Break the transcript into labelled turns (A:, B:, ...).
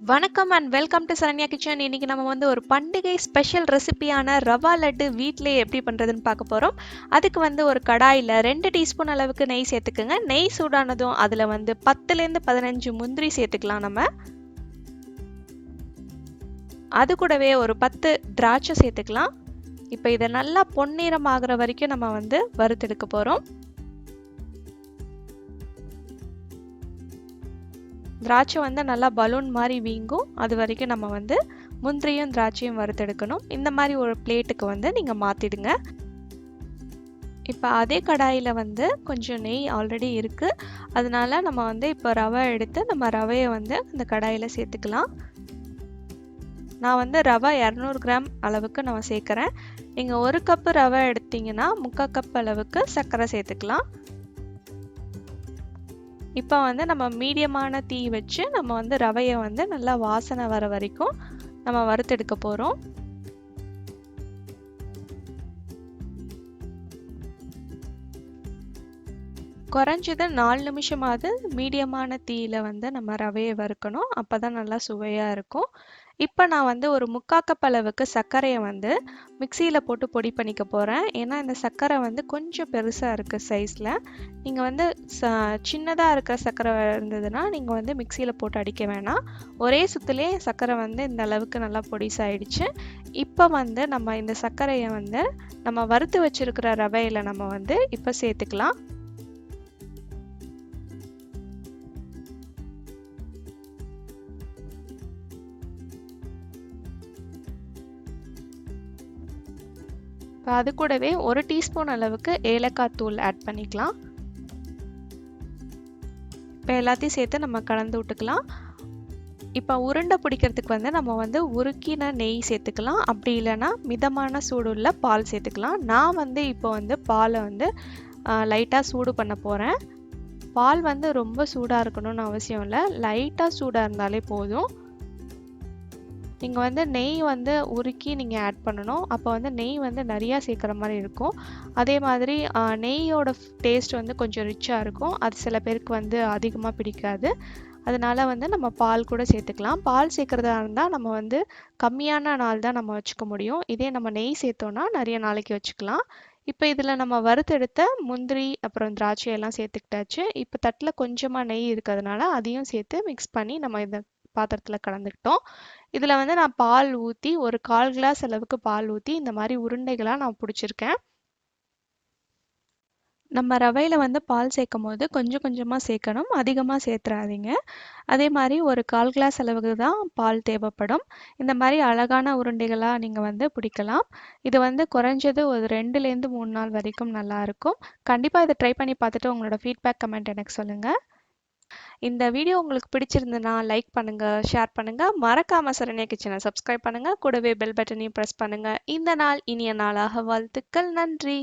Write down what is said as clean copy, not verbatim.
A: வணக்கம் and welcome to Saranya kitchen. இன்னைக்கு நம்ம வந்து ஒரு பண்டிகை ஸ்பெஷல் ரெசிபியான ரவா லட்டு வீட்டிலேயே எப்படி பண்ணுறதுன்னு பார்க்க போகிறோம். அதுக்கு வந்து ஒரு கடாயில் 2 டீஸ்பூன் அளவுக்கு நெய் சேர்த்துக்குங்க. நெய் சூடானதும் அதில் வந்து 10லேருந்து 15 முந்திரி சேர்த்துக்கலாம் நம்ம. அது கூடவே ஒரு 10 திராட்சை சேர்த்துக்கலாம். இப்போ இதை நல்லா பொன்னிறம் ஆகிற வரைக்கும் நம்ம வந்து வறுத்தெடுக்க போகிறோம். திராட்சை வந்து நல்லா பலூன் மாதிரி வீங்கும். அது வரைக்கும் நம்ம வந்து முந்திரியும் திராட்சையும் வறுத்தெடுக்கணும். இந்த மாதிரி ஒரு பிளேட்டுக்கு வந்து நீங்கள் மாற்றிடுங்க. இப்போ அதே கடாயில் வந்து கொஞ்சம் நெய் ஆல்ரெடி இருக்குது. அதனால நம்ம வந்து இப்போ ரவை எடுத்து நம்ம ரவையை வந்து இந்த கடாயில் சேர்த்துக்கலாம். நான் வந்து ரவை 200 கிராம் அளவுக்கு நான் சேர்க்குறேன். நீங்கள் 1 கப்பு ரவை எடுத்தீங்கன்னா 3/4 கப் அளவுக்கு சர்க்கரை சேர்த்துக்கலாம். இப்போ வந்து நம்ம மீடியமான தீ வச்சு நம்ம வந்து ரவையை வந்து நல்லா வாசனை வர வரைக்கும் நம்ம வறுத்தெடுக்க போகிறோம். குறைஞ்சது 4 நிமிஷமாவது மீடியமான தீயில வந்து நம்ம ரவையை வறுக்கணும். அப்போ தான் நல்லா சுவையாக இருக்கும். இப்போ நான் வந்து ஒரு 3/4 கப் அளவுக்கு சர்க்கரையை வந்து மிக்சியில் போட்டு பொடி பண்ணிக்க போகிறேன். ஏன்னா இந்த சர்க்கரை வந்து கொஞ்சம் பெருசாக இருக்குது சைஸில். நீங்கள் வந்து சின்னதாக இருக்கிற சர்க்கரை இருந்ததுன்னா நீங்கள் வந்து மிக்சியில் போட்டு அடிக்க வேணாம். ஒரே சுற்றுலே சர்க்கரை வந்து இந்த அளவுக்கு நல்லா பொடிசாயிடுச்சு. இப்போ வந்து நம்ம இந்த சர்க்கரையை வந்து நம்ம வறுத்து வச்சிருக்கிற ரவையில் நம்ம வந்து இப்போ சேர்த்துக்கலாம். இப்போ அது கூடவே 1 டீஸ்பூன் அளவுக்கு ஏலக்காய் தூள் ஆட் பண்ணிக்கலாம். இப்போ எல்லாத்தையும் சேர்த்து நம்ம கலந்து விட்டுக்கலாம். இப்போ உருண்டை பிடிக்கிறதுக்கு வந்து நம்ம வந்து உருக்கின நெய் சேர்த்துக்கலாம். அப்படி இல்லைன்னா மிதமான சூடுள்ள பால் சேர்த்துக்கலாம். நான் வந்து இப்போ வந்து பாலை வந்து லைட்டாக சூடு பண்ண போகிறேன். பால் வந்து ரொம்ப சூடாக இருக்கணும்னு அவசியம் இல்லை, லைட்டாக சூடாக இருந்தாலே போதும். நீங்கள் வந்து நெய் வந்து உருக்கி நீங்கள் ஆட் பண்ணணும். அப்போ வந்து நெய் வந்து நிறையா சேர்க்குற மாதிரி இருக்கும். அதே மாதிரி நெய்யோட டேஸ்ட் வந்து கொஞ்சம் ரிச்சாக இருக்கும். அது சில பேருக்கு வந்து அதிகமாக பிடிக்காது. அதனால வந்து நம்ம பால் கூட சேர்த்துக்கலாம். பால் சேர்க்குறதா இருந்தால் நம்ம வந்து கம்மியான நாள் தான் நம்ம வச்சுக்க முடியும். இதே நம்ம நெய் சேர்த்தோன்னா நிறைய நாளைக்கு வச்சுக்கலாம். இப்போ இதில் நம்ம வறுத்தெடுத்த முந்திரி அப்புறம் திராட்சை எல்லாம் சேர்த்துக்கிட்டாச்சு. இப்போ தட்டில் கொஞ்சமாக நெய் இருக்கிறதுனால அதையும் சேர்த்து மிக்ஸ் பண்ணி நம்ம இந்த பாத்திரத்தில் கலந்துக்கிட்டோம். இதில் வந்து நான் பால் ஊற்றி ஒரு 1/4 கிளாஸ் அளவுக்கு பால் ஊற்றி இந்த மாதிரி உருண்டைகளாக நான் பிடிச்சிருக்கேன். நம்ம ரவையில் வந்து பால் சேர்க்கும் போது கொஞ்சம் கொஞ்சமாக சேர்க்கணும், அதிகமாக சேர்த்துறாதீங்க. அதே மாதிரி ஒரு 1/4 கிளாஸ் அளவுக்கு தான் பால் தேவைப்படும். இந்த மாதிரி அழகான உருண்டைகளாக நீங்கள் வந்து பிடிக்கலாம். இது வந்து குறைஞ்சது ஒரு 2லேருந்து 3 நாள் வரைக்கும் நல்லாயிருக்கும். கண்டிப்பாக இதை ட்ரை பண்ணி பார்த்துட்டு உங்களோட ஃபீட்பேக் கமெண்ட் எனக்கு சொல்லுங்கள். இந்த வீடியோ உங்களுக்கு பிடிச்சிருந்ததுன்னா லைக் பண்ணுங்க, ஷேர் பண்ணுங்க, மறக்காம சரண்யா கிச்சனை சப்ஸ்கிரைப் பண்ணுங்க, கூடவே பெல் பட்டனையும் பிரஸ் பண்ணுங்க. இந்த நாள் இனிய நாளாக வாழ்த்துக்கள். நன்றி.